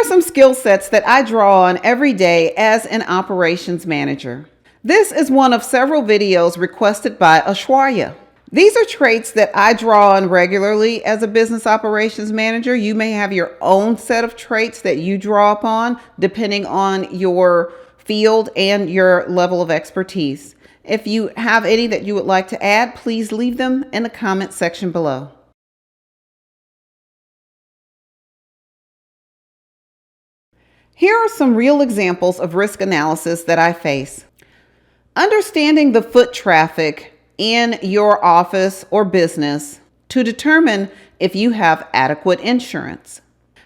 are some skill sets that I draw on every day as an operations manager. This is one of several videos requested by Ashwarya. These are traits that I draw on regularly as a business operations manager. You may have your own set of traits that you draw upon depending on your field and your level of expertise. If you have any that you would like to add, please leave them in the comment section below. Here are some real examples of risk analysis that I face. Understanding the foot traffic in your office or business to determine if you have adequate insurance.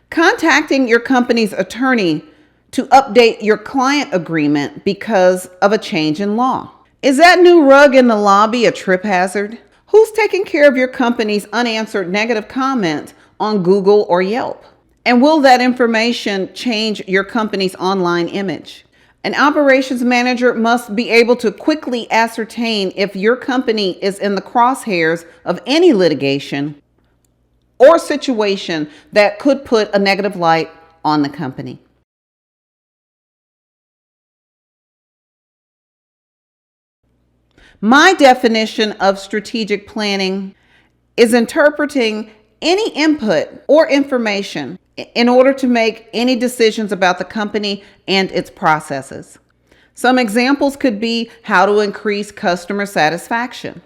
Contacting your company's attorney to update your client agreement because of a change in law. Is that new rug in the lobby a trip hazard? Who's taking care of your company's unanswered negative comments on Google or Yelp? And will that information change your company's online image? An operations manager must be able to quickly ascertain if your company is in the crosshairs of any litigation or situation that could put a negative light on the company. My definition of strategic planning is interpreting any input or information in order to make any decisions about the company and its processes. Some examples could be how to increase customer satisfaction,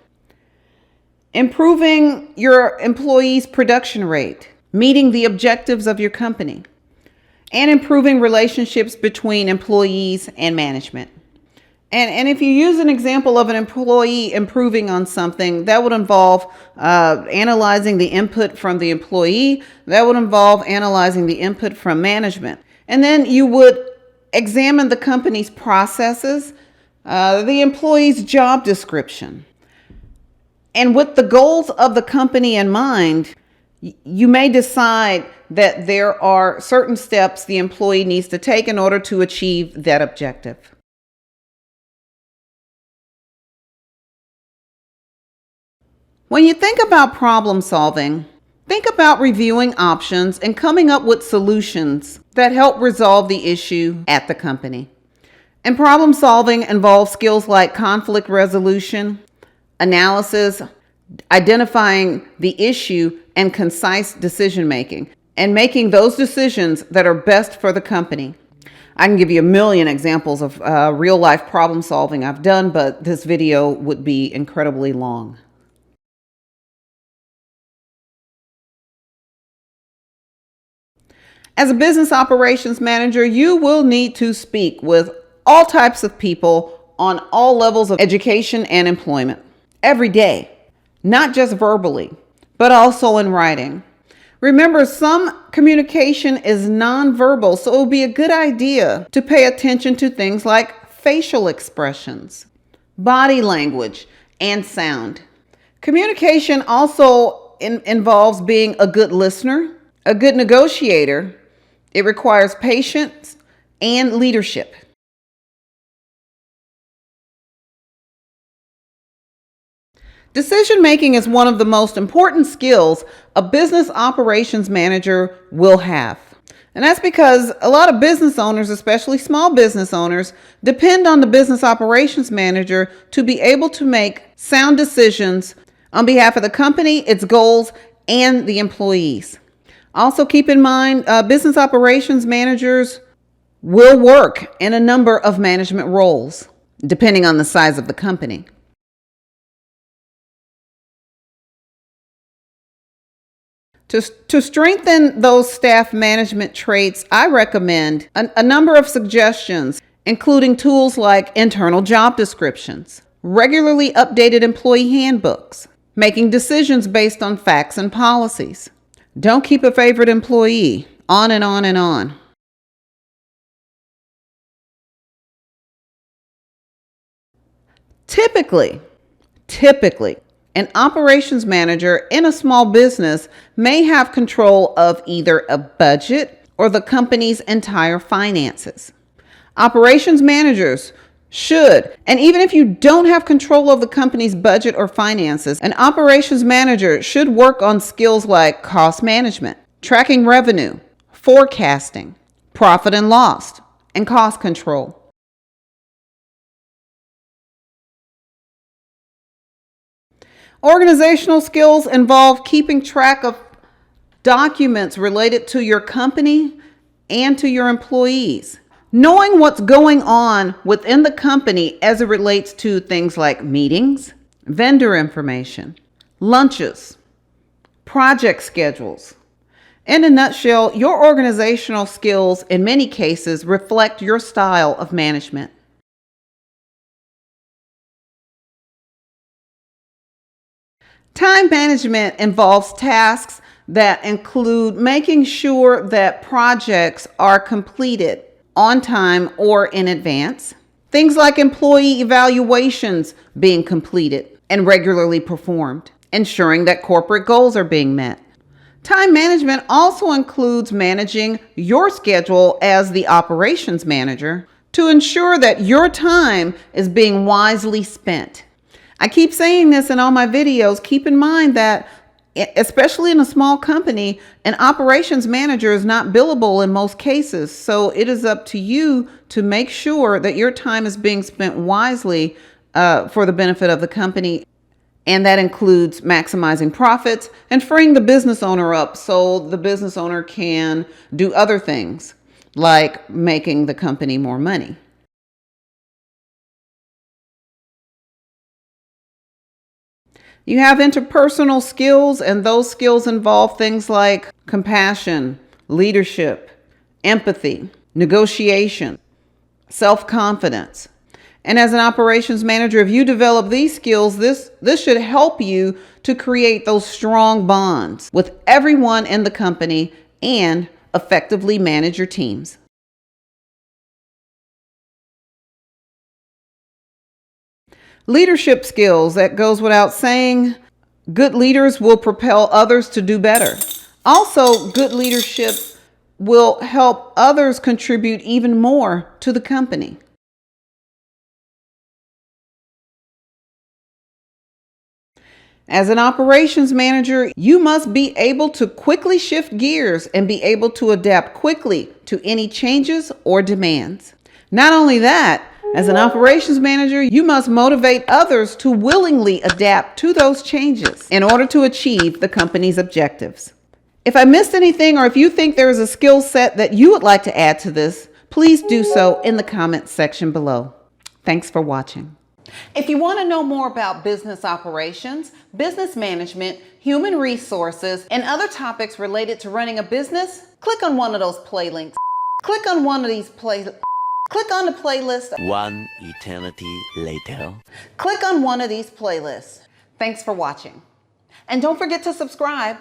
improving your employees' production rate, meeting the objectives of your company, and improving relationships between employees and management. And if you use an example of an employee improving on something, that would involve analyzing the input from the employee. That would involve analyzing the input from management. And then you would examine the company's processes, the employee's job description. And with the goals of the company in mind, you may decide that there are certain steps the employee needs to take in order to achieve that objective. When you think about problem solving, think about reviewing options and coming up with solutions that help resolve the issue at the company. And problem solving involves skills like conflict resolution, analysis, identifying the issue, and concise decision making, and making those decisions that are best for the company. I can give you a million examples of real life problem solving I've done, but this video would be incredibly long. As a business operations manager, you will need to speak with all types of people on all levels of education and employment every day, not just verbally, but also in writing. Remember, some communication is nonverbal, so it will be a good idea to pay attention to things like facial expressions, body language, and sound. Communication also involves being a good listener, a good negotiator. It requires patience and leadership. Decision making is one of the most important skills a business operations manager will have. And that's because a lot of business owners, especially small business owners, depend on the business operations manager to be able to make sound decisions on behalf of the company, its goals, and the employees. Also keep in mind, business operations managers will work in a number of management roles, depending on the size of the company. To strengthen those staff management traits, I recommend a number of suggestions, including tools like internal job descriptions, regularly updated employee handbooks, making decisions based on facts and policies. Don't keep a favorite employee, on and on and on. Typically, an operations manager in a small business may have control of either a budget or the company's entire finances. Operations managers should, and even if you don't have control of the company's budget or finances, an operations manager should work on skills like cost management, tracking revenue, forecasting, profit and loss, and cost control. Organizational skills involve keeping track of documents related to your company and to your employees. Knowing what's going on within the company as it relates to things like meetings, vendor information, lunches, project schedules. In a nutshell, your organizational skills in many cases reflect your style of management. Time management involves tasks that include making sure that projects are completed on time or in advance. Things like employee evaluations being completed and regularly performed, ensuring that corporate goals are being met. Time management also includes managing your schedule as the operations manager to ensure that your time is being wisely spent. I keep saying this in all my videos. Keep in mind that, especially in a small company, an operations manager is not billable in most cases. So it is up to you to make sure that your time is being spent wisely for the benefit of the company. And that includes maximizing profits and freeing the business owner up so the business owner can do other things like making the company more money. You have interpersonal skills, and those skills involve things like compassion, leadership, empathy, negotiation, self-confidence. And as an operations manager, if you develop these skills, this should help you to create those strong bonds with everyone in the company and effectively manage your teams. Leadership skills, that goes without saying. Good leaders will propel others to do better. Also, good leadership will help others contribute even more to the company. As an operations manager, you must be able to quickly shift gears and be able to adapt quickly to any changes or demands. Not only that, as an operations manager, you must motivate others to willingly adapt to those changes in order to achieve the company's objectives. If I missed anything, or if you think there is a skill set that you would like to add to this, please do so in the comments section below. Thanks for watching. If you want to know more about business operations, business management, human resources, and other topics related to running a business, click on one of those play links. Click on one of these Click on the playlist. One eternity later. Click on one of these playlists. Thanks for watching. And don't forget to subscribe.